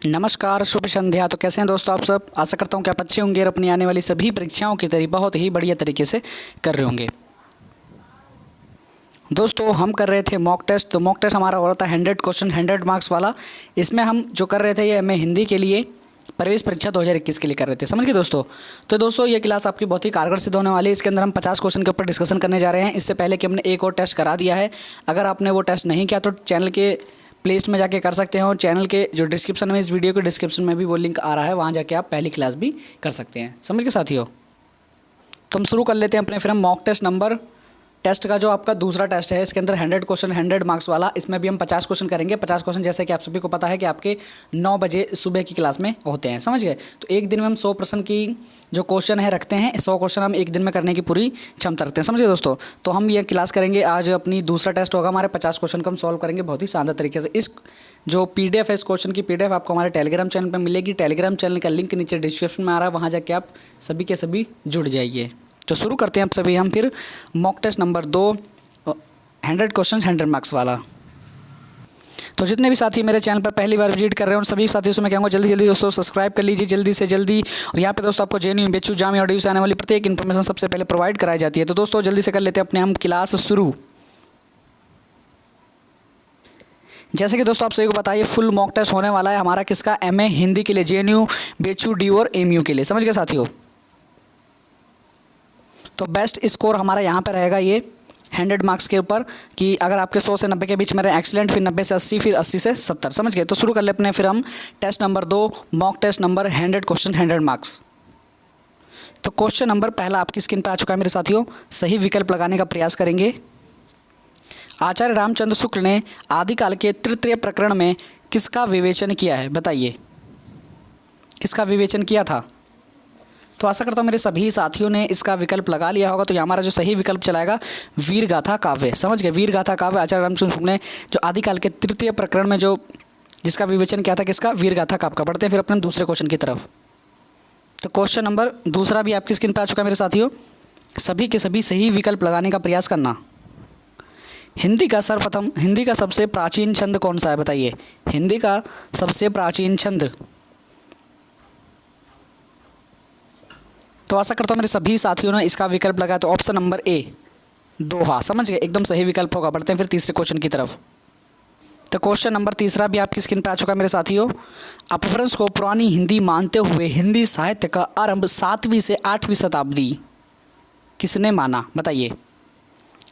नमस्कार, शुभ संध्या। तो कैसे हैं दोस्तों आप सब। आशा करता हूँ कि आप अच्छे होंगे और अपनी आने वाली सभी परीक्षाओं की तैयारी बहुत ही बढ़िया तरीके से कर रहे होंगे। दोस्तों हम कर रहे थे मॉक टेस्ट। तो मॉक टेस्ट हमारा हो रहा था 100 क्वेश्चन 100 मार्क्स वाला। इसमें हम जो कर रहे थे ये हमें हिंदी के लिए प्रवेश परीक्षा 2021 के लिए कर रहे थे, समझ गए दोस्तों। तो दोस्तों ये क्लास आपकी बहुत ही कारगर सिद्ध होने वाली है। इसके अंदर हम 50 क्वेश्चन के ऊपर डिस्कशन करने जा रहे हैं। इससे पहले कि हमने एक और टेस्ट करा दिया है। अगर आपने वो टेस्ट नहीं किया तो चैनल के प्लेलिस्ट में जाके कर सकते हैं, और चैनल के जो डिस्क्रिप्शन में, इस वीडियो के डिस्क्रिप्शन में भी वो लिंक आ रहा है, वहाँ जाके आप पहली क्लास भी कर सकते हैं, समझ गए साथियों। तो हम शुरू कर लेते हैं अपने फिर हम मॉक टेस्ट नंबर टेस्ट का जो आपका दूसरा टेस्ट है। इसके अंदर 100 क्वेश्चन 100 मार्क्स वाला। इसमें भी हम 50 क्वेश्चन करेंगे। 50 क्वेश्चन जैसे कि आप सभी को पता है कि आपके 9 बजे सुबह की क्लास में होते हैं, समझ गए। तो एक दिन में हम 100 प्रश्न की जो क्वेश्चन है रखते हैं। 100 क्वेश्चन हम एक दिन में करने की पूरी क्षमता रखते हैं, समझ गए दोस्तों। तो हम ये क्लास करेंगे आज। अपनी दूसरा टेस्ट होगा हमारे 50 क्वेश्चन को हम सॉल्व करेंगे बहुत ही शानदार तरीके से। इस जो PDF है, इस क्वेश्चन की PDF आपको हमारे टेलीग्राम चैनल पर मिलेगी। टेलीग्राम चैनल का लिंक नीचे डिस्क्रिप्शन में आ रहा है, वहाँ जाके आप सभी के सभी जुड़ जाइए। तो शुरू करते हैं आप सभी हम फिर mock test number 2 100 question 100 marks वाला। तो जितने भी साथी मेरे चैनल पर पहली बार विजिट कर रहे हैं उन सभी साथियों से मैं कहूँगा जल्दी जल्दी दोस्तों सब्सक्राइब कर लीजिए, जल्दी से जल्दी। और यहाँ पे दोस्तों आपको JNU BHU जामिया और DU से आने वाली प्रत्येक इन्फॉर्मेशन सबसे पहले प्रोवाइड कराई जाती है। तो दोस्तों जल्दी से कर लेते हैं अपने हम क्लास शुरू। जैसे कि दोस्तों आप सभी को बताइए फुल मॉक टेस्ट होने वाला है हमारा किसका, MA हिंदी के लिए, JNU BHU DU और MU के लिए, समझ गए साथियों। तो बेस्ट स्कोर हमारा यहाँ पर रहेगा ये 100 मार्क्स के ऊपर, कि अगर आपके 100 से 90 के बीच में रहे एक्सीलेंट, फिर 90 से 80, फिर 80 से 70, समझ गए। तो शुरू कर लेते हैं फिर हम test number 2 mock test number 100 question 100 marks. तो क्वेश्चन नंबर पहला आपकी स्क्रीन पर आ चुका है मेरे साथियों। सही विकल्प लगाने का प्रयास करेंगे। आचार्य रामचंद्र शुक्ल ने आदिकाल के तृतीय प्रकरण में किसका विवेचन किया है, बताइए किसका विवेचन किया था। तो आशा करता हूँ मेरे सभी साथियों ने इसका विकल्प लगा लिया होगा। तो ये हमारा जो सही विकल्प चलाएगा वीर गाथा काव्य, समझ गए। वीर गाथा काव्य आचार्य रामचंद्र शुक्ल ने जो आदिकाल के तृतीय प्रकरण में जो जिसका विवेचन किया था, किसका, वीर गाथा काव्य का। बढ़ते हैं फिर अपने दूसरे क्वेश्चन की तरफ। तो क्वेश्चन नंबर दूसरा भी आपकी स्क्रीन पर आ चुका है मेरे साथियों। सभी के सभी सही विकल्प लगाने का प्रयास करना। हिंदी का सबसे प्राचीन छंद कौन सा है, बताइए। हिंदी का सबसे प्राचीन छंद। तो आशा करता हूँ मेरे सभी साथियों ने इसका विकल्प लगाया। तो ऑप्शन नंबर A दोहा, समझ गए, एकदम सही विकल्प होगा। बढ़ते हैं फिर तीसरे क्वेश्चन की तरफ। तो क्वेश्चन नंबर तीसरा भी आपकी स्क्रीन पर आ चुका है मेरे साथियों। अपभ्रंश को पुरानी हिंदी मानते हुए हिंदी साहित्य का आरंभ 7वीं से 8वीं शताब्दी किसने माना, बताइए।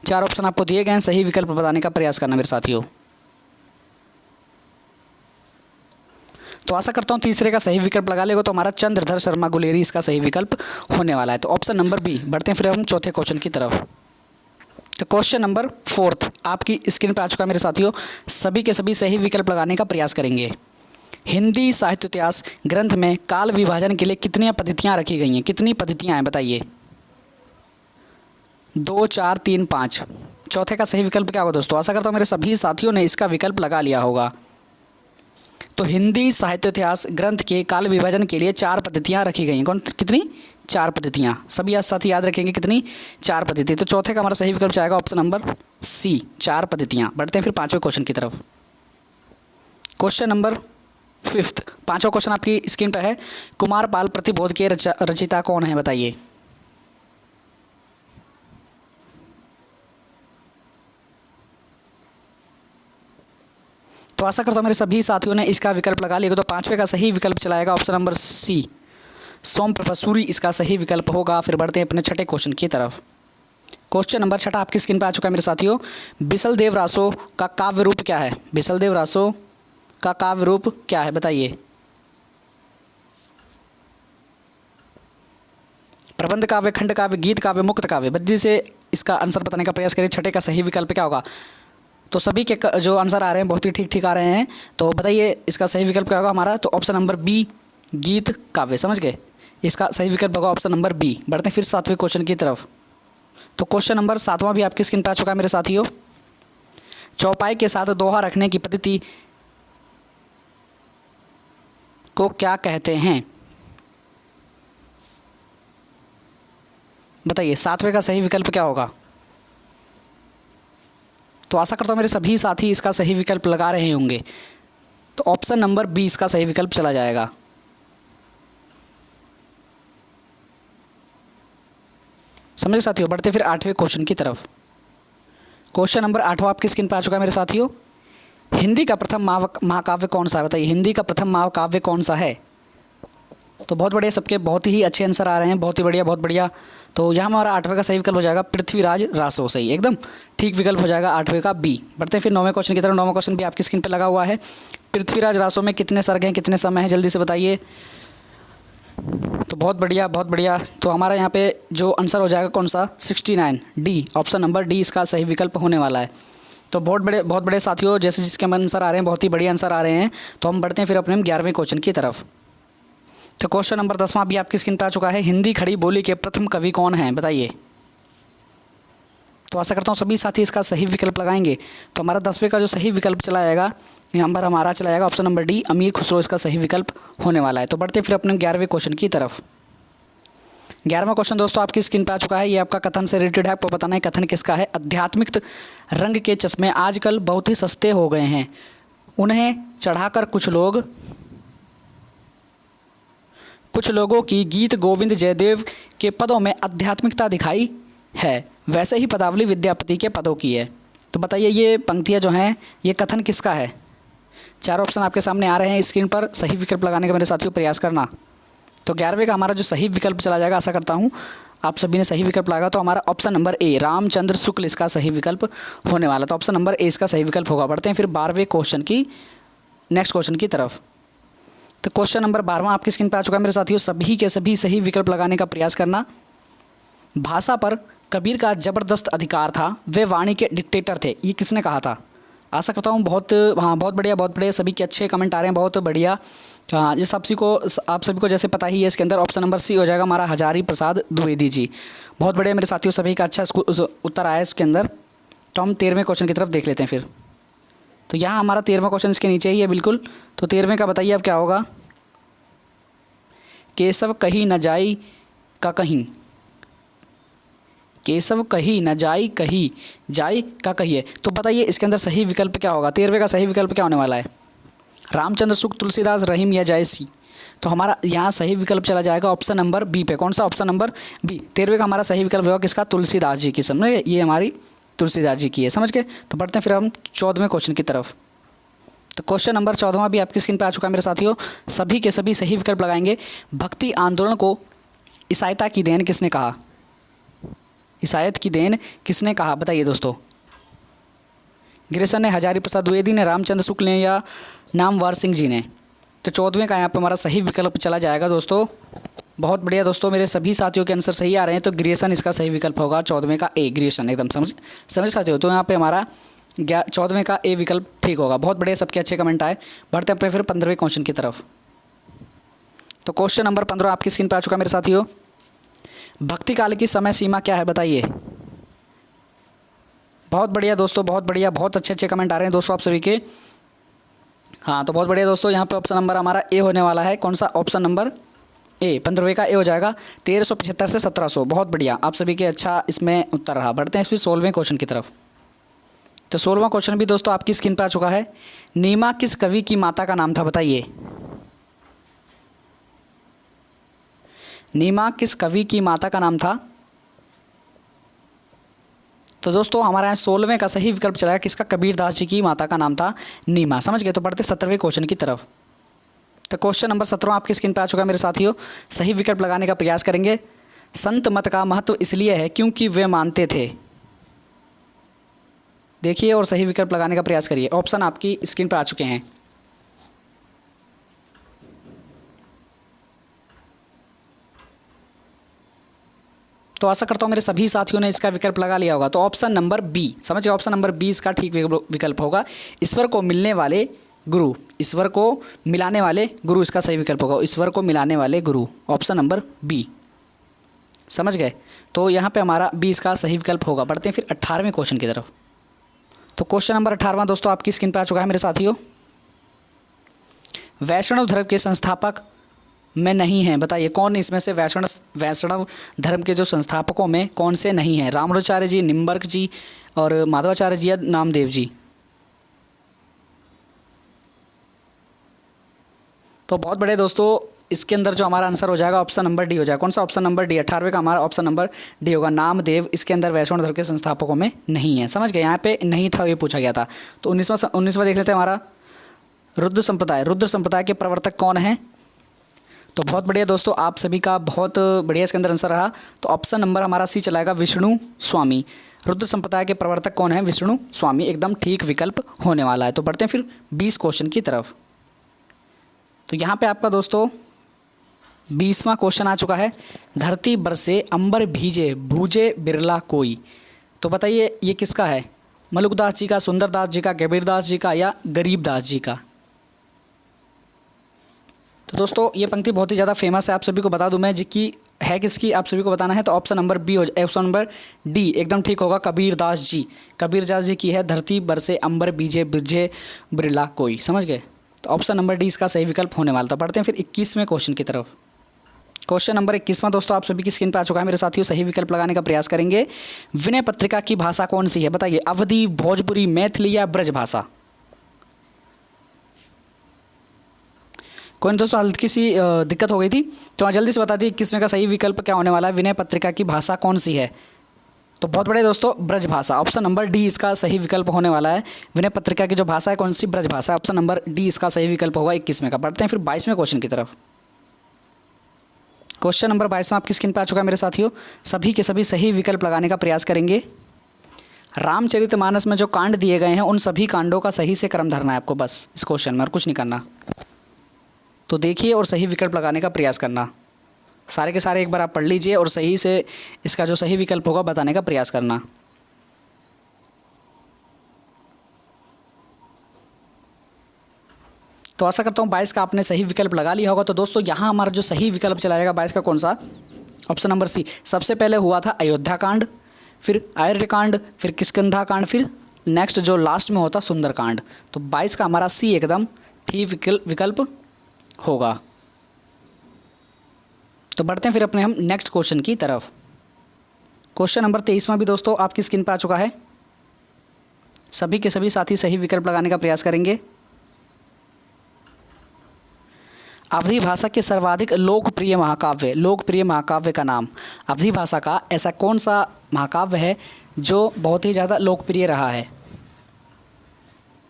4 ऑप्शन आपको दिए गए हैं, सही विकल्प बताने का प्रयास करना मेरे साथियों। तो आशा करता हूँ तीसरे का सही विकल्प लगा लेगा। तो हमारा चंद्रधर शर्मा गुलेरी इसका सही विकल्प होने वाला है। तो ऑप्शन नंबर B। बढ़ते हैं फिर हम चौथे क्वेश्चन की तरफ। तो क्वेश्चन नंबर 4 आपकी स्क्रीन पर आ चुका है मेरे साथियों। सभी के सभी सही विकल्प लगाने का प्रयास करेंगे। हिंदी साहित्य इतिहास ग्रंथ में काल विभाजन के लिए कितनी पद्धतियाँ रखी गई हैं, कितनी पद्धतियाँ हैं, बताइए। 2, 4, 3, 5। चौथे का सही विकल्प क्या होगा दोस्तों। आशा करता हूँ मेरे सभी साथियों ने इसका विकल्प लगा लिया होगा। तो हिंदी साहित्य इतिहास ग्रंथ के काल विभाजन के लिए 4 पद्धतियाँ रखी गई हैं। कौन, कितनी, 4 पद्धतियाँ। सभी साथी याद रखेंगे कितनी, 4 पद्धति। तो चौथे का हमारा सही विकल्प जाएगा ऑप्शन नंबर C 4 पद्धतियाँ। बढ़ते हैं फिर 5वें क्वेश्चन की तरफ। क्वेश्चन नंबर 5 पाँचवा क्वेश्चन आपकी स्क्रीन पर है। कुमारपाल प्रतिबोध के रचयिता कौन है, बताइए। तो आशा करता हूँ मेरे सभी साथियों ने इसका विकल्प लगा लिया। तो 5वें का सही विकल्प चलाएगा option number C Somprabha Suri इसका सही विकल्प होगा। फिर बढ़ते हैं अपने छठे क्वेश्चन की तरफ। क्वेश्चन नंबर 6 आपकी स्क्रीन पर आ चुका है मेरे साथियों। बिसलदेव रासो का काव्य रूप क्या है, बिसलदेव रासो का काव्य रूप क्या है, बताइए। प्रबंध काव्य, खंड काव्य, गीत काव्य, मुक्त काव्य। जल्दी से इसका आंसर बताने का प्रयास करिए। छठे का सही विकल्प क्या होगा। तो सभी के जो आंसर आ रहे हैं बहुत ही ठीक ठीक आ रहे हैं। तो बताइए इसका सही विकल्प क्या होगा हमारा। तो ऑप्शन नंबर B गीत काव्य, समझ गए। इसका सही विकल्प होगा ऑप्शन नंबर B। बढ़ते हैं फिर 7वें क्वेश्चन की तरफ। तो क्वेश्चन नंबर 7वां भी आपकी स्क्रीन पर आ चुका है मेरे साथियों। चौपाई के साथ दोहा रखने की पद्धति को क्या कहते हैं, बताइए। 7वें का सही विकल्प क्या होगा। तो आशा करता हूँ मेरे सभी साथी इसका सही विकल्प लगा रहे होंगे। तो ऑप्शन नंबर बी इसका सही विकल्प चला जाएगा। समझे साथियों, बढ़ते फिर 8वें क्वेश्चन की तरफ। क्वेश्चन नंबर 8वां आपकी स्क्रीन पर आ चुका है मेरे साथियों। हिंदी का प्रथम महाकाव्य कौन सा है, बताइए हिंदी का प्रथम महाकाव्य कौन सा है। तो बहुत बढ़िया, सबके बहुत ही अच्छे आंसर आ रहे हैं, बहुत ही बढ़िया बहुत बढ़िया। तो यहाँ हमारा 8वें का सही विकल्प हो जाएगा पृथ्वीराज रासो, सही एकदम ठीक विकल्प हो जाएगा 8वें का बी। बढ़ते हैं फिर 9वें क्वेश्चन की तरफ। 9वां क्वेश्चन भी आपकी स्क्रीन पर लगा हुआ है। पृथ्वीराज रासो में कितने सर्ग हैं, कितने समय हैं, जल्दी से बताइए। तो बहुत बढ़िया बहुत बढ़िया। तो हमारा यहाँ पे जो आंसर हो जाएगा कौन सा, 69, डी, ऑप्शन नंबर डी इसका सही विकल्प होने वाला है। तो बहुत बड़े साथियों, जैसे जिसके आंसर आ रहे हैं बहुत ही बढ़िया आंसर आ रहे हैं। तो हम बढ़ते हैं फिर अपने 11वें क्वेश्चन की तरफ। तो क्वेश्चन नंबर 10वां भी आपकी स्क्रीन पर आ चुका है। हिंदी खड़ी बोली के प्रथम कवि कौन हैं, बताइए। तो आशा करता हूँ सभी साथी इसका सही विकल्प लगाएंगे। तो हमारा 10वें का जो सही विकल्प चला जाएगा, नंबर हमारा चला जाएगा ऑप्शन नंबर डी, अमीर खुसरो इसका सही विकल्प होने वाला है। तो बढ़ते फिर अपने 11वें क्वेश्चन की तरफ। 11वां क्वेश्चन दोस्तों आपकी स्क्रीन पर आ चुका है। ये आपका कथन से रिलेटेड है, आपको बताना है कथन किसका है। आध्यात्मिक रंग के चश्मे आजकल बहुत ही सस्ते हो गए हैं, उन्हें चढ़ाकर कुछ लोगों की गीत गोविंद जयदेव के पदों में आध्यात्मिकता दिखाई है, वैसे ही पदावली विद्यापति के पदों की है। तो बताइए ये पंक्तियाँ जो हैं ये कथन किसका है। 4 ऑप्शन आपके सामने आ रहे हैं स्क्रीन पर, सही विकल्प लगाने का मेरे साथियों प्रयास करना। तो 11वें का हमारा जो सही विकल्प चला जाएगा, आशा करता हूँ आप सभी ने सही विकल्प लगा। तो हमारा option number A, Ramchandra Shukla इसका सही विकल्प होने वाला। तो ऑप्शन नंबर ए इसका सही विकल्प होगा। बढ़ते हैं फिर 12वें क्वेश्चन की, नेक्स्ट क्वेश्चन की तरफ। तो क्वेश्चन नंबर 12वां आपकी स्क्रीन पर आ चुका है मेरे साथियों। सभी के सभी सही विकल्प लगाने का प्रयास करना। भाषा पर कबीर का जबरदस्त अधिकार था, वे वाणी के डिक्टेटर थे, ये किसने कहा था। आशा करता हूँ बहुत बढ़िया सभी के अच्छे कमेंट आ रहे हैं, बहुत बढ़िया। हाँ, ये आप सभी को जैसे पता ही है, इसके अंदर ऑप्शन नंबर सी हो जाएगा हमारा, हजारी प्रसाद द्विवेदी जी। बहुत बढ़िया मेरे साथियों, सभी का अच्छा उत्तर आया इसके अंदर। तो हम 13वें क्वेश्चन की तरफ देख लेते हैं फिर। तो यहाँ हमारा 13वां क्वेश्चन इसके नीचे ही है बिल्कुल। तो 13वें का बताइए अब क्या होगा। केशव कहीं न जाई का कहीं, केशव कहीं न जाई कहीं, जाई का कहिए। तो बताइए इसके अंदर सही विकल्प क्या होगा। 13वें का सही विकल्प क्या होने वाला है। रामचंद्र शुक्ल, तुलसीदास, रहीम या जायसी। तो हमारा यहाँ सही विकल्प चला जाएगा ऑप्शन नंबर बी पे। कौन सा, ऑप्शन नंबर बी। 13वें का हमारा सही विकल्प होगा किसका, तुलसीदास जी की। समझे, ये हमारी तुलसीदास जी की है, समझ गए। तो बढ़ते हैं फिर हम 14वें क्वेश्चन की तरफ। तो क्वेश्चन नंबर 14वां भी आपकी स्क्रीन पर आ चुका है मेरे साथियों। सभी के सभी सही विकल्प लगाएंगे। भक्ति आंदोलन को ईसाईयता की देन किसने कहा, ईसाईयत की देन किसने कहा, बताइए दोस्तों। ग्रेसन ने, हजारी प्रसाद द्विवेदी ने, रामचंद्र शुक्ल ने या नामवर सिंह जी ने। तो 14वें का यहाँ पे हमारा सही विकल्प चला जाएगा दोस्तों। बहुत बढ़िया दोस्तों, मेरे सभी साथियों के आंसर सही आ रहे हैं। तो ग्रेसन इसका सही विकल्प होगा 14वें का ए, ग्रेसन एकदम समझ साथियों। तो यहाँ पे हमारा 14वें का ए विकल्प ठीक होगा। बहुत बढ़िया, सबके अच्छे कमेंट आए। बढ़ते हैं फिर 15वें क्वेश्चन की तरफ। तो क्वेश्चन नंबर 15 आपकी स्क्रीन पर आ चुका मेरे साथियों। भक्ति काल की समय सीमा क्या है, बताइए। बहुत बढ़िया दोस्तों, बहुत बढ़िया, बहुत अच्छे कमेंट आ रहे हैं दोस्तों आप सभी के। हाँ, तो बहुत बढ़िया दोस्तों, यहाँ पे ऑप्शन नंबर हमारा ए होने वाला है। कौन सा, ऑप्शन नंबर ए, 15वें का ए हो जाएगा। 1375 से 1700। बहुत बढ़िया, आप सभी के अच्छा इसमें उत्तर रहा। बढ़ते हैं फिर 16वें क्वेश्चन की तरफ। तो 16वां क्वेश्चन भी दोस्तों आपकी स्क्रीन पर आ चुका है। नीमा किस कवि की माता का नाम था, बताइए। नीमा किस कवि की माता का नाम था। तो दोस्तों हमारे यहाँ 16वें का सही विकल्प चला किसका, कबीरदास जी की माता का नाम था नीमा, समझ गए। तो बढ़ते 17वें क्वेश्चन की तरफ। तो क्वेश्चन नंबर 17 आपकी स्क्रीन पर आ चुका है मेरे साथियों। सही विकल्प लगाने का प्रयास करेंगे। संत मत का महत्व इसलिए है क्योंकि वे मानते थे, देखिए और सही विकल्प लगाने का प्रयास करिए। ऑप्शन आपकी स्क्रीन पर आ चुके हैं। तो आशा करता हूँ मेरे सभी साथियों ने इसका विकल्प लगा लिया होगा। तो ऑप्शन नंबर बी, समझिए, ऑप्शन नंबर बी इसका ठीक विकल्प होगा। ईश्वर को मिलने वाले गुरु, ईश्वर को मिलाने वाले गुरु इसका सही विकल्प होगा। ईश्वर को मिलाने वाले गुरु, ऑप्शन नंबर बी, समझ गए। तो यहाँ पे हमारा बी इसका सही विकल्प होगा। बढ़ते हैं फिर 18वें क्वेश्चन की तरफ। तो क्वेश्चन नंबर 18वां दोस्तों आपकी स्क्रीन पर आ चुका है मेरे साथियों। वैष्णव धर्म के संस्थापक में नहीं है, बताइए कौन इसमें से वैष्णव धर्म के जो संस्थापकों में कौन से नहीं हैं। रामानुजाचार्य जी, निम्बर्क जी और माधवाचार्य जी या नामदेव जी। तो बहुत बड़े दोस्तों, इसके अंदर जो हमारा आंसर हो जाएगा ऑप्शन नंबर डी हो जाएगा। कौन सा? Option number D. 18वें का हमारा ऑप्शन नंबर डी होगा। नामदेव इसके अंदर वैष्णव धर्म के संस्थापकों में नहीं है। समझ गए? यहाँ पे नहीं था, ये पूछा गया था। तो 19वां देख लेते हैं हमारा रुद्र संप्रदाय। रुद्र संप्रदाय के प्रवर्तक कौन हैं? तो बहुत बढ़िया दोस्तों, आप सभी का बहुत बढ़िया इसके अंदर आंसर रहा। तो ऑप्शन नंबर हमारा सी चलाएगा, विष्णु स्वामी। रुद्र संप्रदाय के प्रवर्तक कौन है? विष्णु स्वामी, एकदम ठीक विकल्प होने वाला है। तो बढ़ते हैं फिर 20 क्वेश्चन की तरफ। तो यहाँ पे आपका दोस्तों 20वां क्वेश्चन आ चुका है। धरती बरसे अंबर भीजे भूजे बिरला कोई। तो बताइए ये किसका है? मलुकदास जी का, सुंदरदास जी का, कबीरदास जी का या गरीबदास जी का? तो दोस्तों ये पंक्ति बहुत ही ज़्यादा फेमस है, आप सभी को बता दूं मैं जी की है किसकी, आप सभी को बताना है। तो option number B option number D एकदम ठीक होगा, कबीरदास जी। कबीरदास जी की है, धरती बरसे अंबर बीजे बिरजे बिरला कोई। समझ गए? तो ऑप्शन नंबर डी इसका सही विकल्प होने वाला था। बढ़ते हैं फिर 21वें क्वेश्चन की तरफ। क्वेश्चन नंबर 21वां दोस्तों आप सभी की स्क्रीन पर आ चुका है मेरे साथियों। सही विकल्प लगाने का प्रयास करेंगे। विनय पत्रिका की भाषा कौन सी है? बताइए, अवधी, भोजपुरी, मैथिली या ब्रज भाषा? कोई दोस्तों हल्की सी दिक्कत हो गई थी, तो जल्दी से बता दी 21वें का सही विकल्प क्या होने वाला है। विनय पत्रिका की भाषा कौन सी है? तो बहुत बड़े दोस्तों, ब्रज भाषा। ऑप्शन नंबर डी इसका सही विकल्प होने वाला है। विनय पत्रिका की जो भाषा है कौन सी? ब्रज भाषा। ऑप्शन नंबर डी इसका सही विकल्प होगा 21वें का। बढ़ते हैं फिर 22वें क्वेश्चन की तरफ। क्वेश्चन नंबर 22वां आपकी स्क्रीन पर आ चुका है मेरे साथियों। सभी के सभी सही विकल्प लगाने का प्रयास करेंगे। रामचरितमानस में जो कांड दिए गए हैं उन सभी कांडों का सही से क्रम धरना है आपको, बस इस क्वेश्चन में, और कुछ नहीं करना। तो देखिए और सही विकल्प लगाने का प्रयास करना। सारे के सारे एक बार आप पढ़ लीजिए और सही से इसका जो सही विकल्प होगा बताने का प्रयास करना। तो आशा करता हूँ 22 का आपने सही विकल्प लगा लिया होगा। तो दोस्तों यहाँ हमारा जो सही विकल्प चला जाएगा 22 का कौन सा? Option number C. सबसे पहले हुआ था अयोध्या कांड, फिर आर्य कांड, फिर किष्किंधा कांड, फिर नेक्स्ट जो लास्ट में होता सुंदर कांड। तो 22 का हमारा सी एकदम ठीक विकल्प होगा। तो बढ़ते हैं फिर अपने हम नेक्स्ट क्वेश्चन की तरफ। क्वेश्चन नंबर 23वां भी दोस्तों आपकी स्क्रीन पर आ चुका है। सभी के सभी साथी सही विकल्प लगाने का प्रयास करेंगे। अवधी भाषा के सर्वाधिक लोकप्रिय महाकाव्य का नाम। अवधी भाषा का ऐसा कौन सा महाकाव्य है जो बहुत ही ज़्यादा लोकप्रिय रहा है?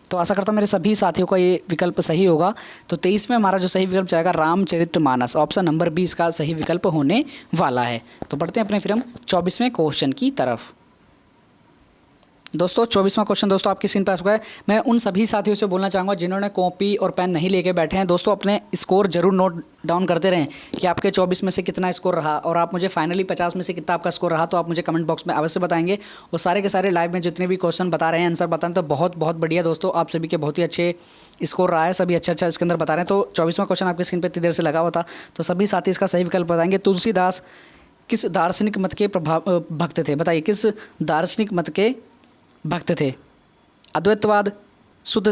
तो आशा करता हूँ मेरे सभी साथियों का ये विकल्प सही होगा। तो 23 में हमारा जो सही विकल्प जाएगा रामचरितमानस। ऑप्शन नंबर 20 का सही विकल्प होने वाला है। तो बढ़ते हैं अपने फिर हम 24वें क्वेश्चन की तरफ। दोस्तों 24वां क्वेश्चन दोस्तों आपकी स्क्रीन पर आ चुका है। मैं उन सभी साथियों से बोलना चाहूँगा जिन्होंने कॉपी और पेन नहीं लेके बैठे हैं, दोस्तों अपने स्कोर जरूर नोट डाउन करते रहें कि आपके 24 में से कितना स्कोर रहा, और आप मुझे फाइनली 50 में से कितना आपका स्कोर रहा तो आप मुझे कमेंट बॉक्स में अवश्य बताएंगे। और सारे के सारे लाइव में जितने भी क्वेश्चन बता रहे हैं, आंसर बता रहे हैं, तो बहुत बहुत बढ़िया दोस्तों, आप सभी के बहुत ही अच्छे स्कोर रहा है, सभी अच्छा इसके अंदर बता रहे हैं। तो 24वां क्वेश्चन आपकी स्क्रीन पर इतनी देर से लगा हुआ था, तो सभी साथी इसका सही विकल्प बताएंगे। तुलसीदास किस दार्शनिक मत के भक्त थे? बताइए, किस दार्शनिक मत के भक्त थे? अद्वैतवाद, शुद्ध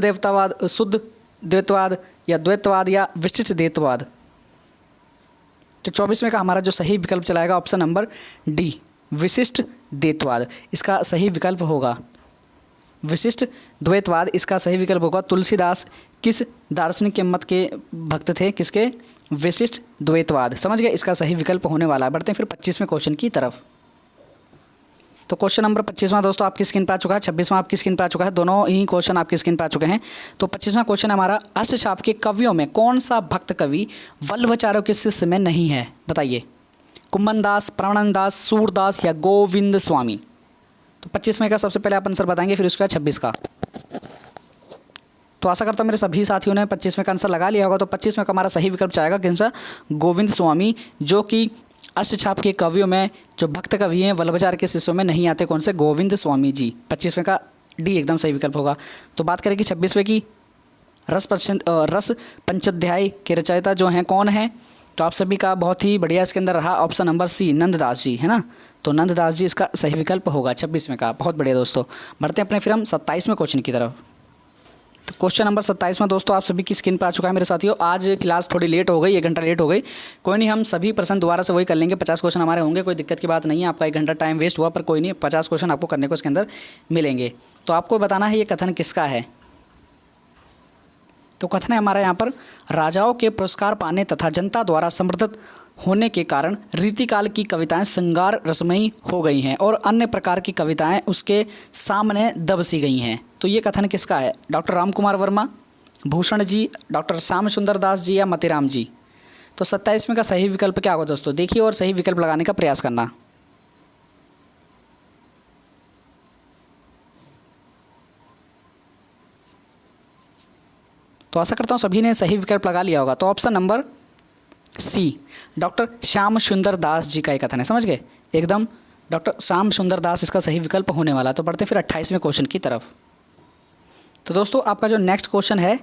द्वैतवाद या द्वैतवाद या विशिष्ट द्वैतवाद? तो 24वें का हमारा जो सही विकल्प चलाएगा ऑप्शन नंबर डी विशिष्ट द्वैतवाद इसका सही विकल्प होगा। विशिष्ट द्वैतवाद इसका सही विकल्प होगा। तुलसीदास किस दार्शनिक के मत के भक्त थे? किसके? विशिष्ट द्वैतवाद। समझ गए? इसका सही विकल्प होने वाला है। बढ़ते हैं फिर 25वें क्वेश्चन की तरफ। तो क्वेश्चन नंबर 25वां दोस्तों आपकी स्क्रीन पर आ चुका है, 26वां आपकी स्क्रीन पर आ चुका है, दोनों ही क्वेश्चन आपकी स्क्रीन पर आ चुके हैं। तो 25वां क्वेश्चन हमारा, अष्टछाप के कवियों में कौन सा भक्त कवि वल्लभाचार्य के शिष्य में नहीं है? बताइए, कुम्भन दास, प्राणन दास, सूरदास या गोविंद स्वामी? तो 25वें का सबसे पहले आप आंसर बताएंगे, फिर उसके बाद 26 का। तो आशा करता हूँ मेरे सभी साथियों ने 25वें का आंसर लगा लिया होगा। तो 25वें का हमारा सही विकल्प जाएगा कौन सा? गोविंद स्वामी, जो कि अष्टछाप के कवियों में जो भक्त कवि हैं वल्लभाचार्य के शिष्यों में नहीं आते। कौन से? गोविंद स्वामी जी। 25वें का डी एकदम सही विकल्प होगा। तो बात करें कि 26वें की, रस पंचाध्याय के रचयिता जो हैं कौन हैं? तो आप सभी का बहुत ही बढ़िया इसके अंदर रहा ऑप्शन नंबर सी नंददास जी, है ना? तो नंददास जी इसका सही विकल्प होगा 26वें का। बहुत बढ़िया दोस्तों। बढ़ते हैं अपने फिर हम 27वें क्वेश्चन की तरफ। तो क्वेश्चन नंबर 27वां दोस्तों आप सभी की स्क्रीन पर आ चुका है मेरे साथियों। आज क्लास थोड़ी लेट हो गई, 1 घंटा लेट हो गई, कोई नहीं, हम सभी प्रश्न दोबारा से वही कर लेंगे। 50 क्वेश्चन हमारे होंगे, कोई दिक्कत की बात नहीं है। आपका 1 घंटा टाइम वेस्ट हुआ, पर कोई नहीं, 50 क्वेश्चन आपको करने को इसके अंदर मिलेंगे। तो आपको बताना है ये कथन किसका है? तो कथन है हमारा यहाँ पर, राजाओं के पुरस्कार पाने तथा जनता द्वारा समर्थित होने के कारण रीतिकाल की कविताएं श्रृंगार रसमयी हो गई हैं और अन्य प्रकार की कविताएं उसके सामने दब सी गई हैं। तो ये कथन किसका है? डॉक्टर राम कुमार वर्मा, भूषण जी, डॉक्टर श्याम सुंदर दास जी या मतीराम जी? तो 27वें का सही विकल्प क्या होगा दोस्तों? देखिए और सही विकल्प लगाने का प्रयास करना। तो आशा करता हूँ सभी ने सही विकल्प लगा लिया होगा। तो option number C, doctor Shyam Sundar Das जी का एक कथन है। समझ गए? एकदम डॉक्टर श्याम सुंदर दास इसका सही विकल्प होने वाला। तो बढ़ते फिर 28वें क्वेश्चन की तरफ। तो दोस्तों आपका जो नेक्स्ट क्वेश्चन है,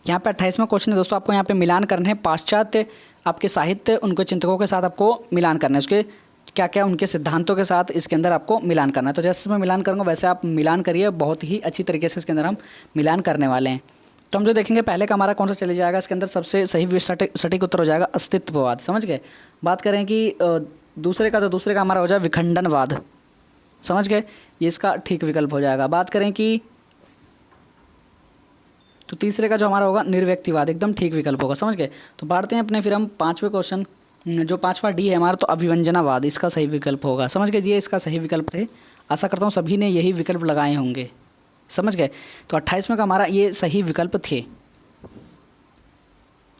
यहाँ पे 28वां क्वेश्चन है दोस्तों। आपको यहाँ पे मिलान करना है पाश्चात्य आपके साहित्य, उनके चिंतकों के साथ आपको मिलान करना है, उसके क्या क्या उनके सिद्धांतों के साथ इसके अंदर आपको मिलान करना है। तो जैसे मैं मिलान करूँगा वैसे आप मिलान करिए, बहुत ही अच्छी तरीके से इसके अंदर हम मिलान करने वाले हैं। तो हम जो देखेंगे पहले का हमारा कौन सा चले जाएगा, इसके अंदर सबसे सही सटीक उत्तर हो जाएगा अस्तित्ववाद। समझ गए? बात करें कि दूसरे का, तो दूसरे का हमारा हो जाए विखंडनवाद। समझ गए? ये इसका ठीक विकल्प हो जाएगा। बात करें कि तो तीसरे का जो हमारा होगा निर्व्यक्तिवाद, एकदम ठीक विकल्प होगा। समझ गए? तो बढ़ते हैं अपने फिर हम 5वें क्वेश्चन, जो 5वां डी है हमारा, तो अभिव्यंजनावाद इसका सही विकल्प होगा। समझ गए? ये इसका सही विकल्प थे। आशा करता हूँ सभी ने यही विकल्प लगाए होंगे। समझ गए? तो 28वें का हमारा ये सही विकल्प थे।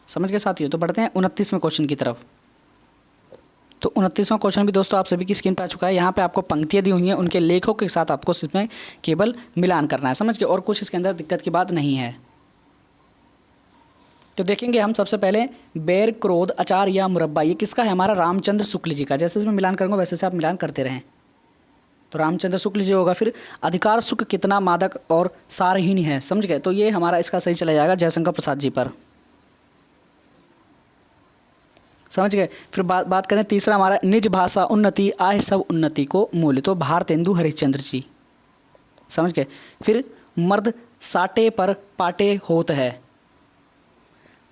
समझ गए साथियों? तो बढ़ते हैं 29वें क्वेश्चन की तरफ। तो 29वां क्वेश्चन भी दोस्तों आप सभी की स्क्रीन पर आ चुका है। यहाँ पे आपको पंक्तियाँ दी हुई हैं, उनके लेखों के साथ आपको इसमें केवल मिलान करना है। समझ गए? और कुछ इसके अंदर दिक्कत की बात नहीं है। तो देखेंगे हम सबसे पहले बैर, क्रोध, अचार या मुरब्बा, ये किसका है? हमारा रामचंद्र शुक्ल जी का। जैसे इसमें मिलान करूँगा वैसे से आप मिलान करते रहें। तो रामचंद्र शुक्ल जी होगा। फिर अधिकार सुख कितना मादक और सारहीन है। समझ गए? तो ये हमारा इसका सही चला जाएगा जयशंकर प्रसाद जी पर। समझ गए? फिर बात करें तीसरा हमारा निज भाषा उन्नति आह सब उन्नति को मूल्य, तो भारतेंदु हरिश्चंद्र जी। समझ गए? फिर मर्द साठे पर पाटे होत है,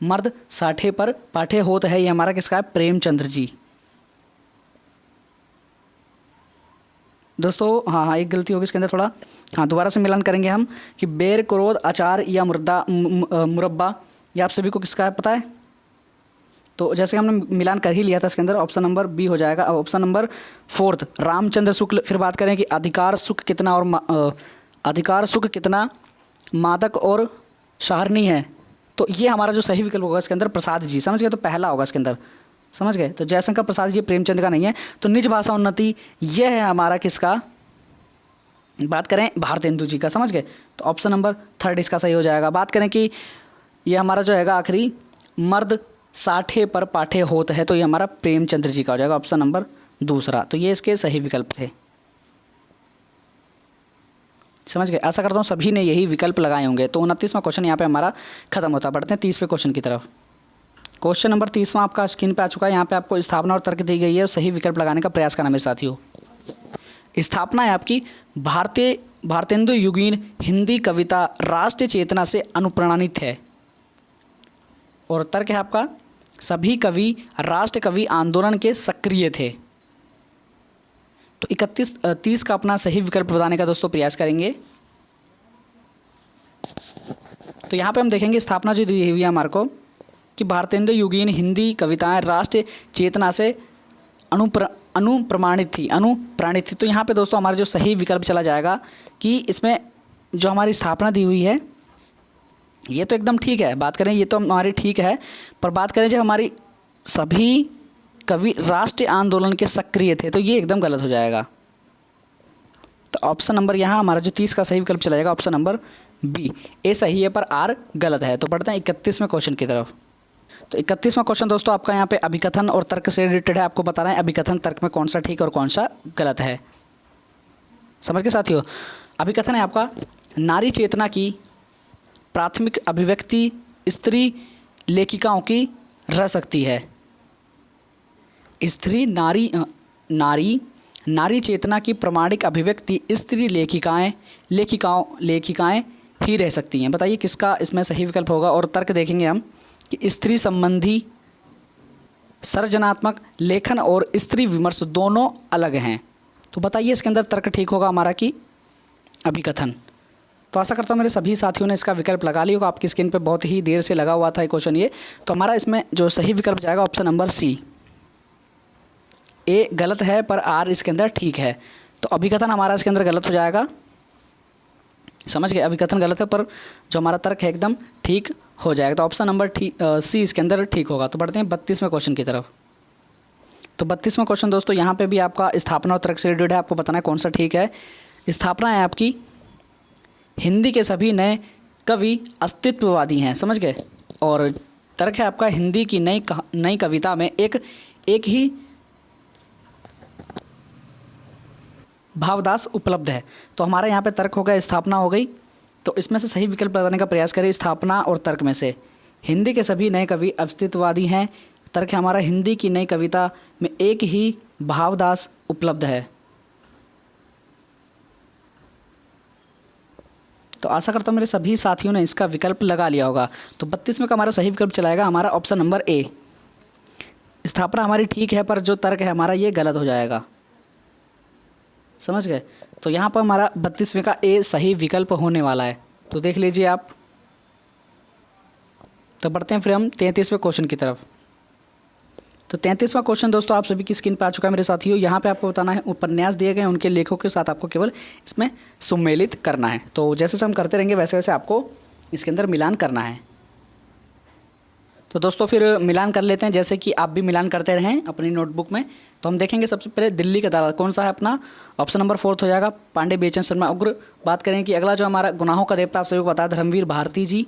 मर्द साठे पर पाठे होत है, ये हमारा किसका है? प्रेमचंद्र जी। दोस्तों हाँ एक गलती होगी इसके अंदर थोड़ा, हाँ दोबारा से मिलान करेंगे हम कि बैर, क्रोध, अचार या मुरब्बा, ये आप सभी को किसका है पता है? तो जैसे हमने मिलान कर ही लिया था, इसके अंदर ऑप्शन नंबर बी हो जाएगा। अब ऑप्शन नंबर 4 रामचंद्र शुक्ल। फिर बात करें कि अधिकार सुख कितना और अधिकार सुख कितना मादक और सहारनी है, तो ये हमारा जो सही विकल्प होगा इसके अंदर प्रसाद जी। समझ गए? तो पहला होगा इसके अंदर। समझ गए? तो जयशंकर प्रसाद जी प्रेमचंद का नहीं है। तो निज भाषा उन्नति यह है हमारा किसका? बात करें भारतेंदु जी का। समझ गए? तो ऑप्शन नंबर 3 इसका सही हो जाएगा। बात करें कि ये हमारा जो हैगा आखिरी मर्द साठे पर पाठे होत है, तो ये हमारा प्रेमचंद्र जी का हो जाएगा, ऑप्शन नंबर 2। तो ये इसके सही विकल्प थे। समझ गए? आशा करता हूँ सभी ने यही विकल्प लगाए होंगे। तो 29वां क्वेश्चन यहाँ पे हमारा खत्म होता। बढ़ते हैं 30वें क्वेश्चन की तरफ। क्वेश्चन नंबर 30वां आपका स्क्रीन पे आ चुका है। यहाँ पे आपको स्थापना और तर्क दी गई है और सही विकल्प लगाने का प्रयास करना मेरे साथियों। स्थापना है आपकी भारतेंदु युगीन हिंदी कविता राष्ट्रीय चेतना से अनुप्राणित है, और तर्क है आपका सभी कवि राष्ट्र कवि आंदोलन के सक्रिय थे। तो 30 का अपना सही विकल्प बताने का दोस्तों प्रयास करेंगे। तो यहाँ पे हम देखेंगे स्थापना जो दी हुई है हमारे को कि भारतेंदु युगीन हिंदी कविताएं राष्ट्रीय चेतना से अनुप्राणित थी। तो यहाँ पे दोस्तों हमारा जो सही विकल्प चला जाएगा कि इसमें जो हमारी स्थापना दी हुई है ये तो एकदम ठीक है, बात करें ये तो हमारी ठीक है, पर बात करें जब हमारी सभी कवि राष्ट्रीय आंदोलन के सक्रिय थे, तो ये एकदम गलत हो जाएगा। तो ऑप्शन नंबर यहाँ हमारा जो 30 का सही विकल्प चला जाएगा ऑप्शन नंबर बी। ए सही है पर आर गलत है। तो बढ़ते हैं 31वें क्वेश्चन की तरफ। तो 31वां क्वेश्चन दोस्तों आपका यहाँ पे अभिकथन और तर्क से रिलेटेड है। आपको बता रहे हैं अभिकथन तर्क में कौन सा ठीक और कौन सा गलत है। समझ गए साथियों? अभिकथन है आपका नारी चेतना की प्राथमिक अभिव्यक्ति स्त्री लेखिकाओं की रह सकती है। स्त्री नारी चेतना की प्रामाणिक अभिव्यक्ति स्त्री लेखिकाएं ही रह सकती हैं। बताइए किसका इसमें सही विकल्प होगा। और तर्क देखेंगे हम कि स्त्री संबंधी सर्जनात्मक लेखन और स्त्री विमर्श दोनों अलग हैं। तो बताइए इसके अंदर तर्क ठीक होगा हमारा कि अभिकथन। तो आशा करता हूँ मेरे सभी साथियों ने इसका विकल्प लगा लिया होगा। आपकी स्क्रीन पे बहुत ही देर से लगा हुआ था क्वेश्चन ये। तो हमारा इसमें जो सही विकल्प जाएगा ऑप्शन नंबर सी। ए गलत है पर आर इसके अंदर ठीक है, तो अभिकथन हमारा इसके अंदर गलत हो जाएगा। समझ गए, अभिकथन गलत है पर जो हमारा तर्क है एकदम ठीक हो जाएगा। तो ऑप्शन नंबर सी इसके अंदर ठीक होगा। तो बढ़ते हैं 32वें क्वेश्चन की तरफ। तो 32वां क्वेश्चन दोस्तों यहाँ पे भी आपका स्थापना और तर्क से रिलेटेड है। आपको बताना है कौन सा ठीक है। स्थापना है आपकी, हिंदी के सभी नए कवि अस्तित्ववादी हैं। समझ गए। और तर्क है आपका, हिंदी की नई कविता में एक ही भावदास उपलब्ध है। तो हमारा यहाँ पे तर्क हो गया, स्थापना हो गई। तो इसमें से सही विकल्प बताने का प्रयास करें। स्थापना और तर्क में से हिंदी के सभी नए कवि अस्तित्ववादी हैं। तर्क है हमारा, हिंदी की नई कविता में एक ही भावदास उपलब्ध है। तो आशा करता हूँ मेरे सभी साथियों ने इसका विकल्प लगा लिया होगा। तो 32वें का हमारा सही विकल्प चलाएगा हमारा ऑप्शन नंबर ए। स्थापना हमारी ठीक है पर जो तर्क है हमारा ये गलत हो जाएगा। समझ गए। तो यहाँ पर हमारा 32वें का ए सही विकल्प होने वाला है। तो देख लीजिए आप। तो बढ़ते हैं फिर हम 33वें क्वेश्चन की तरफ। तो 33वां क्वेश्चन दोस्तों आप सभी की स्क्रीन पर आ चुका है मेरे साथियों। यहाँ पे आपको बताना है, उपन्यास दिए गए उनके लेखकों के साथ आपको केवल इसमें सम्मिलित करना है। तो जैसे से हम करते रहेंगे वैसे वैसे आपको इसके अंदर मिलान करना है। तो दोस्तों फिर मिलान कर लेते हैं, जैसे कि आप भी मिलान करते रहें अपनी नोटबुक में। तो हम देखेंगे सबसे पहले दिल्ली का तारा कौन सा है अपना, ऑप्शन नंबर 4 हो जाएगा, पांडे बेचन शर्मा उग्र। बात करें कि अगला जो हमारा गुनाहों का देवता आप सभी को पता है, धर्मवीर भारती जी।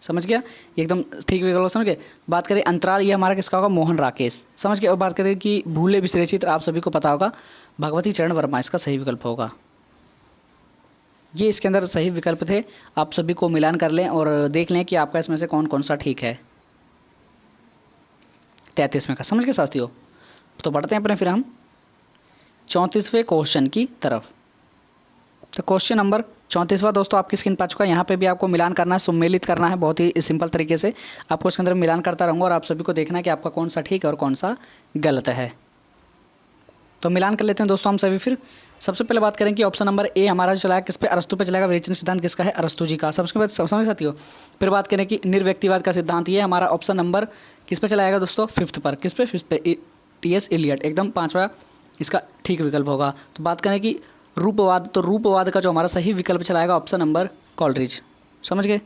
समझ गया, एकदम ठीक विकल्प समझ गए। बात करें अंतराल, ये हमारा किसका होगा, मोहन राकेश। समझ गए। और बात करें कि भूले बिसरे चित्र आप सभी को पता होगा, भगवती चरण वर्मा इसका सही विकल्प होगा। ये इसके अंदर सही विकल्प थे। आप सभी को मिलान कर लें और देख लें कि आपका इसमें से कौन कौन सा ठीक है। 33वें का समझ गए साथियों। तो बढ़ते हैं अपने फिर हम 34वें क्वेश्चन की तरफ। तो क्वेश्चन नंबर 34वां दोस्तों आपकी स्क्रीन पर आ चुका है। यहाँ पे भी आपको मिलान करना है, सम्मिलित करना है। बहुत ही सिंपल तरीके से आपको इसके अंदर मिलान करता रहूँगा और आप सभी को देखना है कि आपका कौन सा ठीक है और कौन सा गलत है। तो मिलान कर लेते हैं दोस्तों हम सभी। फिर सबसे पहले बात करें कि ऑप्शन नंबर ए हमारा जो चला है किस पे, अरस्तु पे चलेगा। विवेचन सिद्धांत किसका है, अरस्तु जी का। सबसे बाद समझ साथियों। फिर बात करें कि निर्व्यक्तिवाद का सिद्धांत, ये हमारा ऑप्शन नंबर किस पे चलाएगा दोस्तों, 5th पर। किस पे, 5th पे, टी.एस. एलियट एकदम 5वां इसका ठीक विकल्प होगा। तो बात करें कि रूपवाद, तो रूपवाद का जो हमारा सही विकल्प चलाएगा ऑप्शन नंबर कॉलरिज। समझ गए,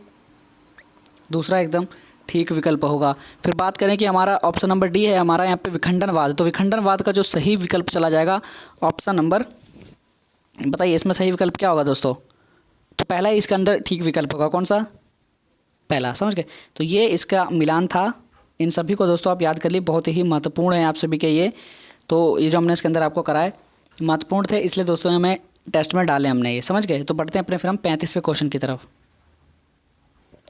दूसरा एकदम ठीक विकल्प होगा। फिर बात करें कि हमारा ऑप्शन नंबर डी है हमारा यहाँ पे विखंडनवाद। तो विखंडनवाद का जो सही विकल्प चला जाएगा ऑप्शन नंबर, बताइए इसमें सही विकल्प क्या होगा दोस्तों। तो पहला ही इसके अंदर ठीक विकल्प होगा, कौन सा, पहला। समझ गए। तो ये इसका मिलान था। इन सभी को दोस्तों आप याद कर लिए, बहुत ही महत्वपूर्ण है आप सभी के ये। तो ये जो हमने इसके अंदर आपको कराए महत्वपूर्ण थे, इसलिए दोस्तों हमें टेस्ट में डाले हमने ये। समझ गए। तो बढ़ते हैं अपने फिर हम 35वें क्वेश्चन की तरफ।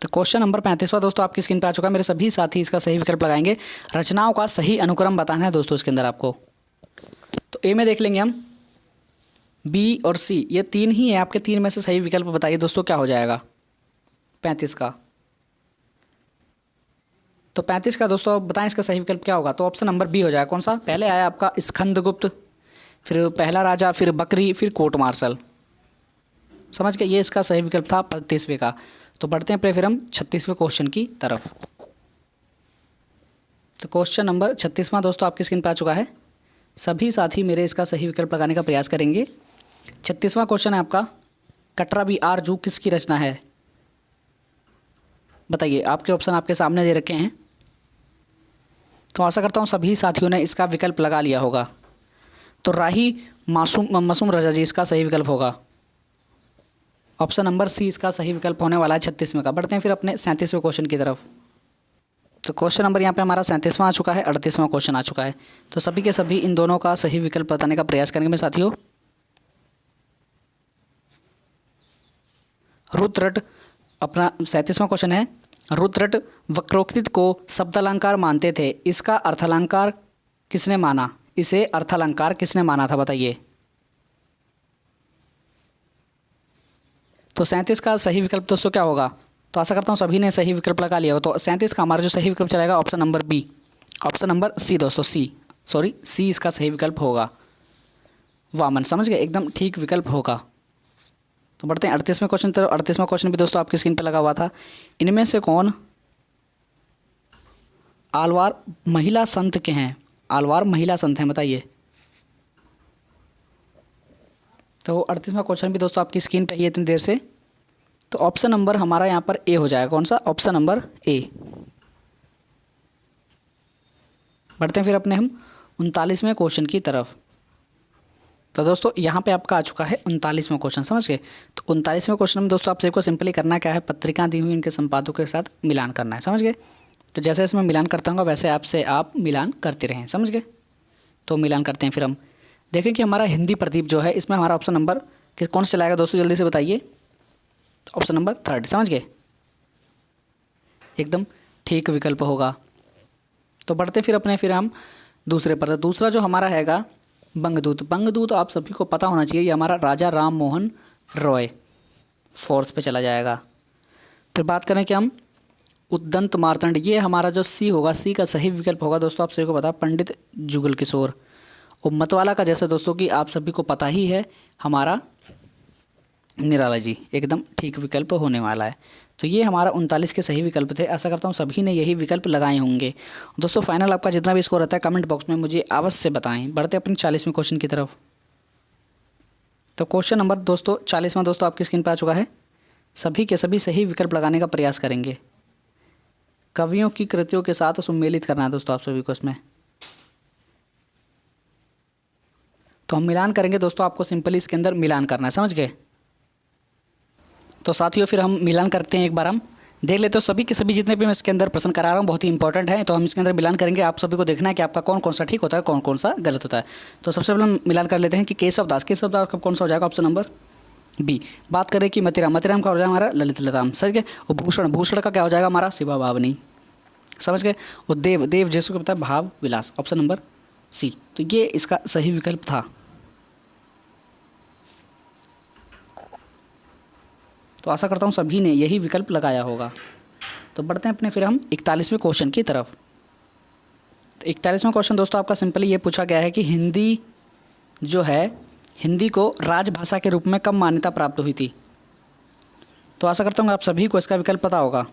तो क्वेश्चन नंबर 35वां दोस्तों आपकी स्क्रीन पर आ चुका है। मेरे सभी साथी इसका सही विकल्प लगाएंगे। रचनाओं का सही अनुक्रम बताना है दोस्तों इसके अंदर आपको। तो ए में देख लेंगे हम, बी और सी ये 3 ही है आपके। 3 में से सही विकल्प बताइए दोस्तों क्या हो जाएगा 35 का। तो 35 का दोस्तों बताएं इसका सही विकल्प क्या होगा। तो ऑप्शन नंबर बी हो जाएगा। कौन सा, पहले आया आपका स्कंदगुप्त, फिर पहला राजा, फिर बकरी, फिर कोर्ट मार्शल। समझ गए, ये इसका सही विकल्प था 35वें का। तो बढ़ते हैं फिर हम 36वें क्वेश्चन की तरफ। तो क्वेश्चन नंबर 36वां दोस्तों आपकी स्क्रीन पर आ चुका है। सभी साथी मेरे इसका सही विकल्प लगाने का प्रयास करेंगे। 36वां क्वेश्चन है आपका, कटरा बी आर जू किसकी रचना है। बताइए, आपके ऑप्शन आपके सामने दे रखे हैं। तो आशा करता हूँ सभी साथियों ने इसका विकल्प लगा लिया होगा। तो राही मासूम रजा जी इसका सही विकल्प होगा। ऑप्शन नंबर सी इसका सही विकल्प होने वाला है 36वें का। बढ़ते हैं फिर अपने 37वें क्वेश्चन की तरफ। तो क्वेश्चन नंबर यहाँ पे हमारा 37वां आ चुका है, 38वां क्वेश्चन आ चुका है। तो सभी के सभी इन दोनों का सही विकल्प बताने का प्रयास करेंगे मेरे साथियों। रुद्रट अपना 37वां क्वेश्चन है, रुद्रट वक्रोक्ति को शब्दालंकार मानते थे, इसका अर्थालंकार किसने माना, इसे अर्थालंकार किसने माना था बताइए। तो 37 का सही विकल्प दोस्तों क्या होगा। तो आशा करता हूँ सभी ने सही विकल्प लगा लिया हो। तो 37 का हमारा जो सही विकल्प चलेगा option number B, option number C दोस्तों, सी इसका सही विकल्प होगा, वामन। समझ गए, एकदम ठीक विकल्प होगा। तो बढ़ते हैं 38वें क्वेश्चन की तरफ। 38वां क्वेश्चन भी दोस्तों आपकी स्क्रीन पर लगा हुआ था। इनमें से कौन आलवार महिला संत के हैं? आलवार महिला संत हैं, बताइए। तो 38वां क्वेश्चन भी दोस्तों आपकी स्क्रीन पे है इतनी देर से। तो ऑप्शन नंबर हमारा यहाँ पर ए हो जाएगा। कौन सा? Option number A. बढ़ते हैं फिर अपने हम 39वें क्वेश्चन की तरफ। तो दोस्तों यहाँ पे आपका आ चुका है 39वां क्वेश्चन, समझ गए। तो 39वें क्वेश्चन में दोस्तों आप सबको सिंपली करना क्या है, पत्रिका दी हुई इनके संपादकों के साथ मिलान करना है, समझ गए। तो जैसे इसमें मिलान करता हूँ वैसे आपसे आप मिलान करते रहें, समझ गए। तो मिलान करते हैं फिर हम। देखें कि हमारा हिंदी प्रदीप जो है इसमें हमारा ऑप्शन नंबर कौन सा चलाएगा दोस्तों, जल्दी से बताइए। ऑप्शन नंबर 3, समझ गए, एकदम ठीक विकल्प होगा। तो बढ़ते फिर हम दूसरे पर। दूसरा जो हमारा हैगा बंगदूत। बंगदूत आप सभी को पता होना चाहिए, ये हमारा राजा राम मोहन रॉय, 4th पे चला जाएगा। फिर बात करें कि हम उद्दंत मार्तंड, ये हमारा जो सी होगा, सी का सही विकल्प होगा दोस्तों आप सभी को पता, पंडित जुगल किशोर। और मतवाला का जैसे दोस्तों कि आप सभी को पता ही है, हमारा निराला जी, एकदम ठीक विकल्प होने वाला है। तो ये हमारा 39 के सही विकल्प थे। आशा करता हूँ सभी ने यही विकल्प लगाए होंगे। दोस्तों फाइनल आपका जितना भी स्कोर रहता है कमेंट बॉक्स में मुझे अवश्य बताएं। बढ़ते अपने 40वें क्वेश्चन की तरफ। तो क्वेश्चन नंबर दोस्तों 40वां दोस्तों आपकी स्क्रीन पर आ चुका है। सभी के सभी सही विकल्प लगाने का प्रयास करेंगे। कवियों की कृतियों के साथ सम्मिलित करना है दोस्तों आप सभी को इसमें। तो हम मिलान करेंगे दोस्तों, आपको सिंपली इसके अंदर मिलान करना है, समझ गए। तो साथियों फिर हम मिलान करते हैं, एक बार हम देख लेते हो सभी के सभी जितने भी मैं इसके अंदर प्रश्न करा रहा हूँ बहुत ही इंपॉर्टेंट है। तो हम इसके अंदर मिलान करेंगे, आप सभी को देखना है कि आपका कौन कौन सा ठीक होता है, कौन कौन सा गलत होता है। तो सबसे पहले हम मिलान कर लेते हैं कि केशवदास का कौन सा हो जाएगा, ऑप्शन नंबर बी। बात करें कि मतिराम का हो जाएगा हमारा ललित लताम, समझ गए। और भूषण का क्या हो जाएगा हमारा शिवा बावनी, समझ गए। और देव जैसे को पता है भाव विलास, ऑप्शन नंबर सी। तो ये इसका सही विकल्प था। तो आशा करता हूँ सभी ने यही विकल्प लगाया होगा। तो बढ़ते हैं अपने फिर हम 41वें क्वेश्चन की तरफ। तो 41वां क्वेश्चन दोस्तों आपका सिंपली ये पूछा गया है कि हिंदी जो है, हिंदी को राजभाषा के रूप में कब मान्यता प्राप्त हुई थी। तो आशा करता हूँ आप सभी को इसका विकल्प पता होगा।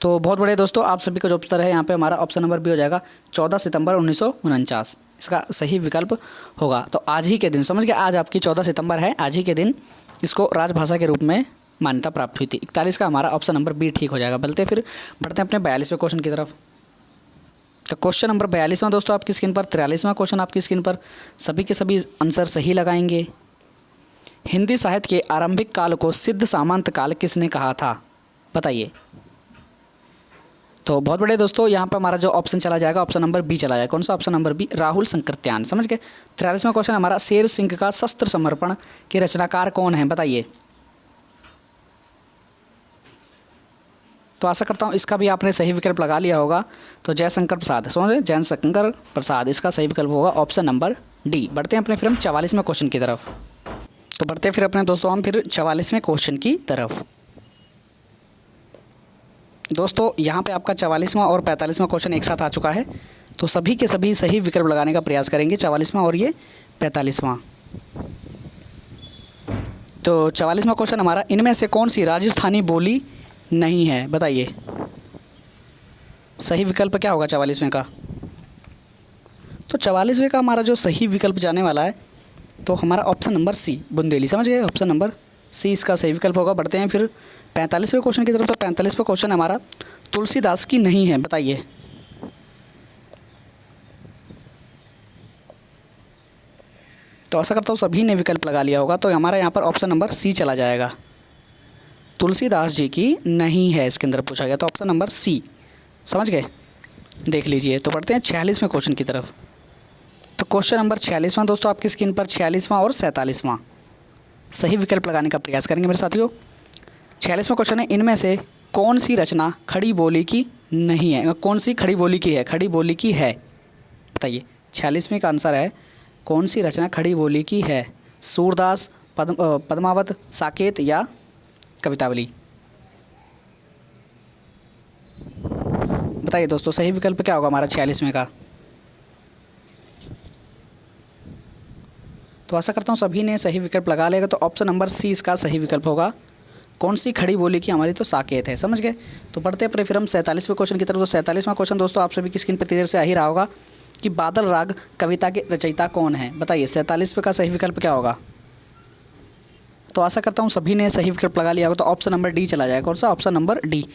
तो बहुत बड़े दोस्तों आप सभी का जो उत्तर है यहाँ पे हमारा ऑप्शन नंबर बी हो जाएगा, 14 सितंबर 1949 इसका सही विकल्प होगा। तो आज ही के दिन, समझ गए, आज आपकी 14 सितंबर है, आज ही के दिन इसको राजभाषा के रूप में मान्यता प्राप्त हुई थी। 41 का हमारा ऑप्शन नंबर बी ठीक हो जाएगा। फिर बढ़ते हैं अपने 42वें क्वेश्चन की तरफ। तो क्वेश्चन नंबर 42वां दोस्तों आपकी स्क्रीन पर, 43वां क्वेश्चन आपकी स्क्रीन पर। सभी के सभी आंसर सही लगाएंगे। हिंदी साहित्य के आरंभिक काल को सिद्ध सामंत काल किसने कहा था, बताइए। तो बहुत बड़े दोस्तों यहाँ पर हमारा जो ऑप्शन चला जाएगा ऑप्शन नंबर बी चला जाएगा। कौन सा? ऑप्शन नंबर बी, राहुल शंकरत्यान, समझ गए। 43वां क्वेश्चन हमारा, शेर सिंह का शस्त्र समर्पण के रचनाकार कौन है, बताइए। तो आशा करता हूँ इसका भी आपने सही विकल्प लगा लिया होगा। तो जयशंकर प्रसाद, समझ, जयशंकर प्रसाद इसका सही विकल्प होगा, ऑप्शन नंबर डी। बढ़ते हैं अपने फिर हम 44वें क्वेश्चन की तरफ। तो बढ़ते फिर अपने दोस्तों हम फिर 44वें क्वेश्चन की तरफ। दोस्तों यहाँ पे आपका 44वां और 45वां क्वेश्चन एक साथ आ चुका है। तो सभी के सभी सही विकल्प लगाने का प्रयास करेंगे, 44वां और ये 45वां। तो 44वां क्वेश्चन हमारा, इनमें से कौन सी राजस्थानी बोली नहीं है, बताइए। सही विकल्प क्या होगा 44वें का? तो 44वें का हमारा जो सही विकल्प जाने वाला है तो हमारा ऑप्शन नंबर सी, बुंदेली, समझ गए। ऑप्शन नंबर सी इसका सही विकल्प होगा। बढ़ते हैं फिर 45वें क्वेश्चन की तरफ। तो 45वां क्वेश्चन हमारा, तुलसीदास की नहीं है, बताइए। तो आशा करता हूँ सभी ने विकल्प लगा लिया होगा। तो हमारा यहाँ पर ऑप्शन नंबर सी चला जाएगा, तुलसीदास जी की नहीं है इसके अंदर पूछा गया। तो ऑप्शन नंबर सी, समझ गए, देख लीजिए। तो बढ़ते हैं 46वें क्वेश्चन की तरफ। तो क्वेश्चन नंबर 46वां दोस्तों आपकी स्क्रीन पर, 46वां और 47वां सही विकल्प लगाने का प्रयास करेंगे मेरे साथियों। 46वां क्वेश्चन है, इनमें से कौन सी रचना खड़ी बोली की नहीं है, कौन सी खड़ी बोली की है, खड़ी बोली की है, बताइए। 46वें का आंसर है, कौन सी रचना खड़ी बोली की है, सूरदास, पद्मावत, साकेत या कवितावली, बताइए दोस्तों। सही विकल्प क्या होगा हमारा 46वें का? तो आशा करता हूँ सभी ने सही विकल्प लगा लेगा। तो ऑप्शन नंबर सी इसका सही विकल्प होगा। कौन सी खड़ी बोली की हमारी? तो साकेत है। समझ गए। तो पढ़ते हैं फिर हम 47वें क्वेश्चन की तरफ। तो 47वां क्वेश्चन दोस्तों आप सभी की स्क्रीन पर तेज़ी से आ ही रहा होगा कि बादल राग कविता के रचयिता कौन है? बताइए 47वें का सही विकल्प क्या होगा? तो आशा करता हूँ सभी ने सही विकल्प लगा लिया होगा। तो ऑप्शन नंबर डी चला जाएगा। कौन सा? Option number D,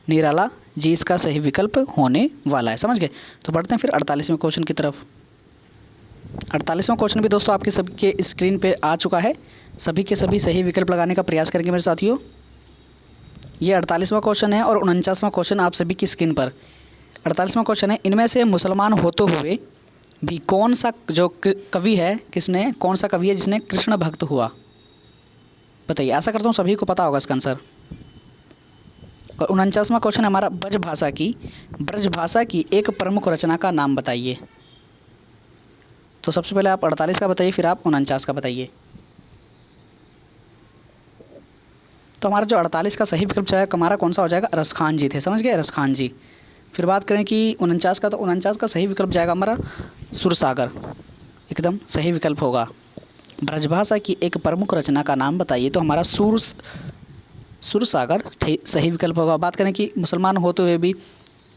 Nirala ji इसका सही विकल्प होने वाला है। समझ गए। तो बढ़ते हैं फिर 48वें क्वेश्चन की तरफ। 48वां क्वेश्चन भी दोस्तों आपके सभी के स्क्रीन पे आ चुका है। सभी के सभी सही विकल्प लगाने का प्रयास करेंगे मेरे साथियों। ये 48वां क्वेश्चन है और 49वां क्वेश्चन आप सभी की स्क्रीन पर। 48वां क्वेश्चन है, इनमें से मुसलमान होते हुए भी कौन सा जो कवि है, किसने, कौन सा कवि है जिसने कृष्ण भक्त हुआ? बताइए। आशा करता हूँ सभी को पता होगा इसका आंसर। और 49वां क्वेश्चन हमारा ब्रज भाषा की एक प्रमुख रचना का नाम बताइए। तो सबसे पहले आप 48 का बताइए, फिर आप 49 का बताइए। तो हमारा जो 48 का सही विकल्प जाएगा हमारा कौन सा हो जाएगा? रसखान जी थे। समझ गए, रसखान जी। फिर बात करें कि 49 का, तो 49 का सही विकल्प जाएगा हमारा सुरसागर, एकदम सही विकल्प होगा। ब्रजभाषा की एक प्रमुख रचना का नाम बताइए। तो हमारा सुरसागर सही विकल्प होगा। बात करें कि मुसलमान होते हुए भी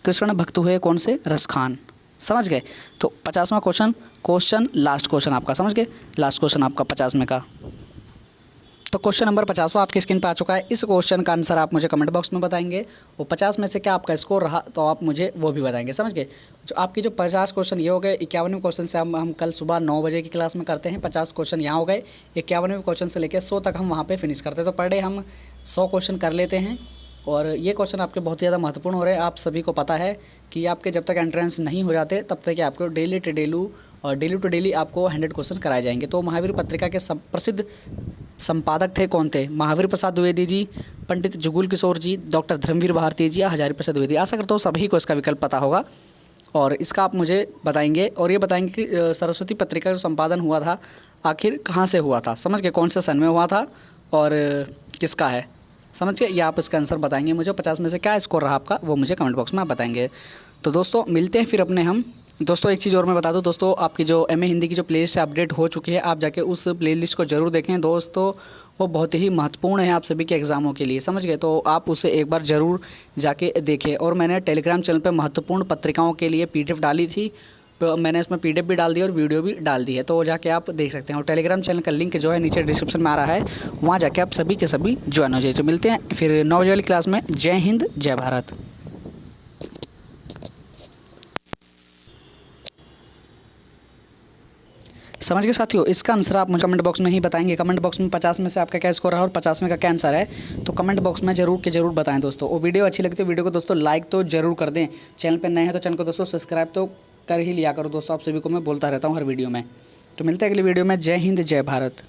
कृष्ण भक्त हुए, कौन से? रसखान। समझ गए। तो 50वां क्वेश्चन लास्ट क्वेश्चन आपका। समझ गए, लास्ट क्वेश्चन आपका 50वें का। तो क्वेश्चन नंबर 50वां आपकी स्क्रीन पर आ चुका है। इस क्वेश्चन का आंसर आप मुझे कमेंट बॉक्स में बताएंगे। वो 50 में से क्या आपका स्कोर रहा तो आप मुझे वो भी बताएंगे। समझ गए। जो आपकी जो 50 क्वेश्चन ये हो गए। 51वें क्वेश्चन से हम कल सुबह 9 बजे की क्लास में करते हैं। 50 क्वेश्चन यहाँ हो गए। 51वें क्वेश्चन से लेकर 100 तक हम वहाँ पर फिनिश करते हैं। तो पर डे हम 100 क्वेश्चन कर लेते हैं। और ये क्वेश्चन आपके बहुत ज़्यादा महत्वपूर्ण हो रहे हैं। आप सभी को पता है कि आपके जब तक एंट्रेंस नहीं हो जाते तब तक आपको डेली टू डेली आपको 100 क्वेश्चन कराए जाएंगे। तो महावीर पत्रिका के प्रसिद्ध संपादक थे, कौन थे? महावीर प्रसाद द्विवेदी जी, पंडित जुगुल किशोर जी, डॉक्टर धर्मवीर भारती जी या हजारी प्रसाद द्विवेदी। आशा करता हूँ सभी को इसका विकल्प पता होगा और इसका आप मुझे बताएंगे। और ये बताएंगे कि सरस्वती पत्रिका जो संपादन हुआ था आखिर कहाँ से हुआ था? समझ गए, कौन से सन में हुआ था और किसका है? समझ गए। ये आप इसका आंसर बताएंगे मुझे। 50 में से क्या स्कोर रहा आपका वो मुझे कमेंट बॉक्स में आप बताएंगे। तो दोस्तों मिलते हैं फिर अपने हम। दोस्तों एक चीज़ और मैं बता दूं दोस्तों, आपकी जो एमए हिंदी की जो प्लेलिस्ट है अपडेट हो चुकी है। आप जाके उस प्लेलिस्ट को ज़रूर देखें दोस्तों, वो बहुत ही महत्वपूर्ण है आप सभी के एग्ज़ामों के लिए। समझ गए। तो आप उसे एक बार ज़रूर जाके देखें। और मैंने टेलीग्राम चैनल पर महत्वपूर्ण पत्रिकाओं के लिए PDF डाली थी। तो मैंने इसमें PDF भी डाल दी और वीडियो भी डाल दी है। तो जाके आप देख सकते हैं। और टेलीग्राम चैनल का लिंक जो है नीचे डिस्क्रिप्शन में आ रहा है, वहाँ जाके आप सभी के सभी ज्वाइन हो जाइए। तो मिलते हैं फिर 9 बजे वाली क्लास में। जय हिंद, जय भारत। समझ गए साथियों। इसका आंसर आप मुझे कमेंट बॉक्स में ही बताएंगे। कमेंट बॉक्स में 50 में से आपका क्या स्कोर रहा और 50 में का क्या आंसर है, तो कमेंट बॉक्स में जरूर के जरूर बताएं दोस्तों। और वीडियो अच्छी लगती है वीडियो को दोस्तों लाइक तो जरूर कर दें। चैनल पर नए हैं तो चैनल को दोस्तों सब्सक्राइब तो कर ही लिया करो दोस्तों। आप सभी को मैं बोलता रहता हूँ हर वीडियो में। तो मिलते हैं अगली वीडियो में। जय हिंद, जय भारत।